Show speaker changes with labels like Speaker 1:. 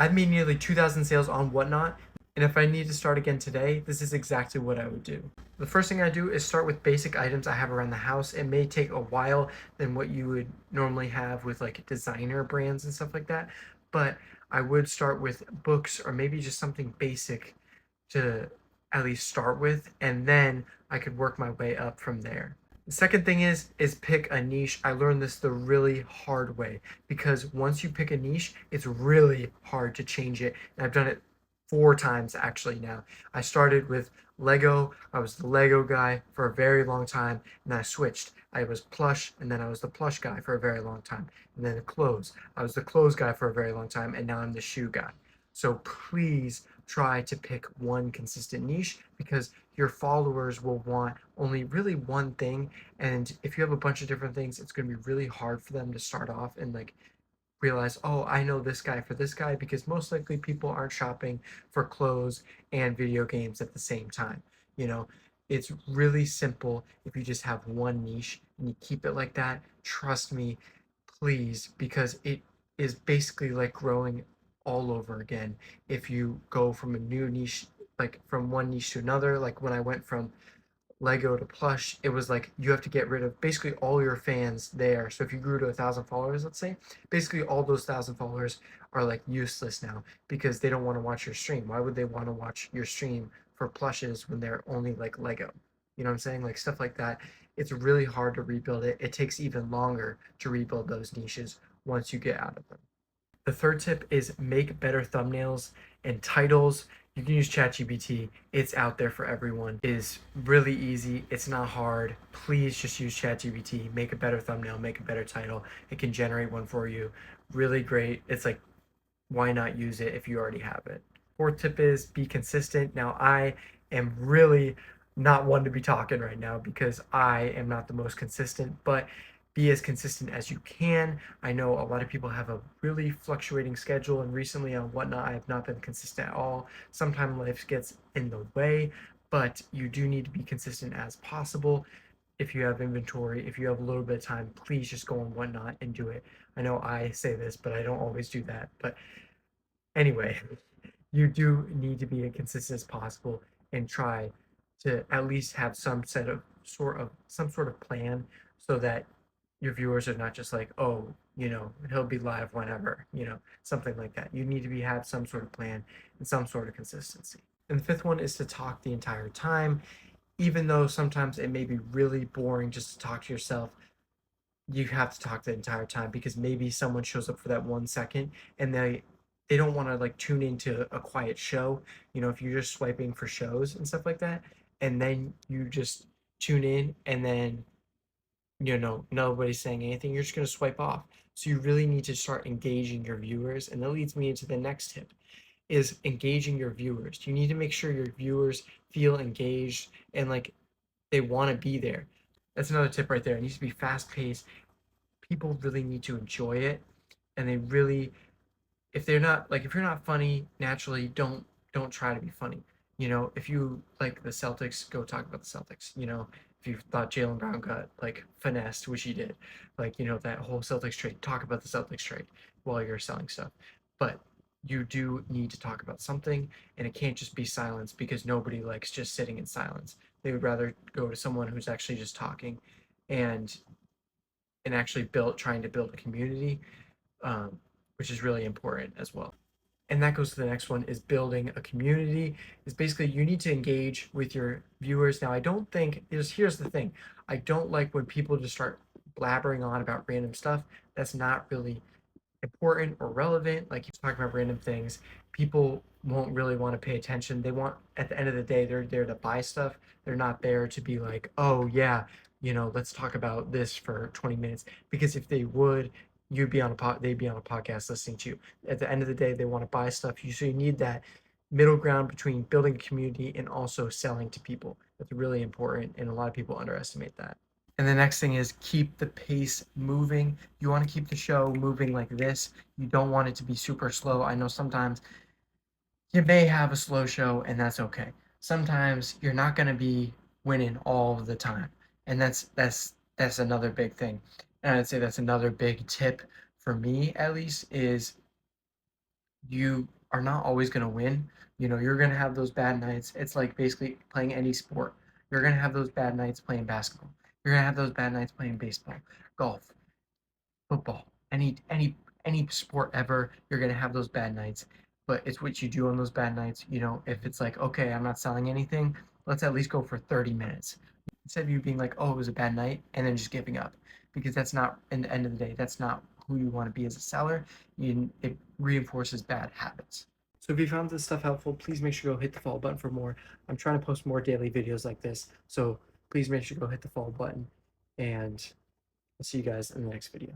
Speaker 1: I've made nearly 2,000 sales on Whatnot, and if I need to start again today, this is exactly what I would do. The first thing I do is start with basic items I have around the house. It may take a while than what you would normally have with like designer brands and stuff like that, but I would start with books or maybe just something basic to at least start with, and then I could work my way up from there. The second thing is pick a niche. I learned this the really hard way because once you pick a niche, it's really hard to change it. And I've done it 4 times actually now. I started with Lego. I was the Lego guy for a very long time, and then I switched. I was plush, and then I was the plush guy for a very long time. And then the clothes. I was the clothes guy for a very long time, and now I'm the shoe guy. So please try to pick one consistent niche because your followers will want only really one thing. And if you have a bunch of different things, it's going to be really hard for them to start off and like realize, oh, I know this guy for this guy, because most likely people aren't shopping for clothes and video games at the same time. You know, it's really simple if you just have one niche and you keep it like that. Trust me, please, because it is basically like growing all over again if you go from a new niche, like from one niche to another. Like when I went from Lego to plush, it was like you have to get rid of basically all your fans there. So if you grew to 1,000 followers, let's say, basically all those 1,000 followers are like useless now because they don't want to watch your stream. Why would they want to watch your stream for plushes when they're only like Lego? You know what I'm saying? Like stuff like that. It's really hard to rebuild it. It takes even longer to rebuild those niches once you get out of them. The third tip is make better thumbnails and titles. You can use ChatGPT. It's out there for everyone. It is really easy. It's not hard. Please just use ChatGPT. Make a better thumbnail, make a better title. It can generate one for you. Really great. It's like, why not use it if you already have it? Fourth tip is be consistent. Now, I am really not one to be talking right now because I am not the most consistent, but be as consistent as you can. I know a lot of people have a really fluctuating schedule, and recently on Whatnot, I have not been consistent at all. Sometimes life gets in the way, but you do need to be consistent as possible. If you have inventory, if you have a little bit of time, please just go on Whatnot and do it. I know I say this, but I don't always do that. But anyway, you do need to be as consistent as possible and try to at least have some sort of plan so that your viewers are not just like, oh, he'll be live whenever, something like that. You need to have some sort of plan and some sort of consistency. And the fifth one is to talk the entire time, even though sometimes it may be really boring just to talk to yourself. You have to talk the entire time because maybe someone shows up for that 1 second and they don't want to like tune into a quiet show. If you're just swiping for shows and stuff like that, and then you just tune in and then nobody's saying anything, you're just going to swipe off. So you really need to start engaging your viewers, and that leads me into the next tip is engaging your viewers. You need to make sure your viewers feel engaged and like they want to be there. That's another tip right there. It needs to be fast paced. People really need to enjoy it, and they really, if you're not funny naturally, don't try to be funny. If you like the Celtics, go talk about the Celtics. If you thought Jalen Brown got like finessed, which he did, like that whole Celtics trade, talk about the Celtics trade while you're selling stuff. But you do need to talk about something, and it can't just be silence because nobody likes just sitting in silence. They would rather go to someone who's actually just talking and actually trying to build a community, um, which is really important as well. And that goes to the next one is building a community. Is basically you need to engage with your viewers. Now, I don't think here's the thing. I don't like when people just start blabbering on about random stuff that's not really important or relevant. Like he's talking about random things. People won't really want to pay attention. They want, at the end of the day, they're there to buy stuff. They're not there to be like, oh yeah, let's talk about this for 20 minutes. Because if they would, they'd be on a podcast listening to you. At the end of the day, they want to buy stuff. So you need that middle ground between building a community and also selling to people. That's really important, and a lot of people underestimate that. And the next thing is keep the pace moving. You want to keep the show moving like this. You don't want it to be super slow. I know sometimes you may have a slow show, and that's okay. Sometimes you're not going to be winning all of the time. And that's another big thing. And I'd say that's another big tip for me at least is You are not always going to win. You know, you're going to have those bad nights. It's like basically playing any sport. You're going to have those bad nights playing basketball. You're going to have those bad nights playing baseball, golf, football, any sport ever. You're going to have those bad nights. But it's what you do on those bad nights. You know, if it's like, okay, I'm not selling anything, let's at least go for 30 minutes. Instead of you being like, oh, it was a bad night, and then just giving up. Because that's not, in the end of the day, that's not who you want to be as a seller. It reinforces bad habits. So if you found this stuff helpful, please make sure to go hit the follow button for more. I'm trying to post more daily videos like this. So please make sure to go hit the follow button. And I'll see you guys in the next video.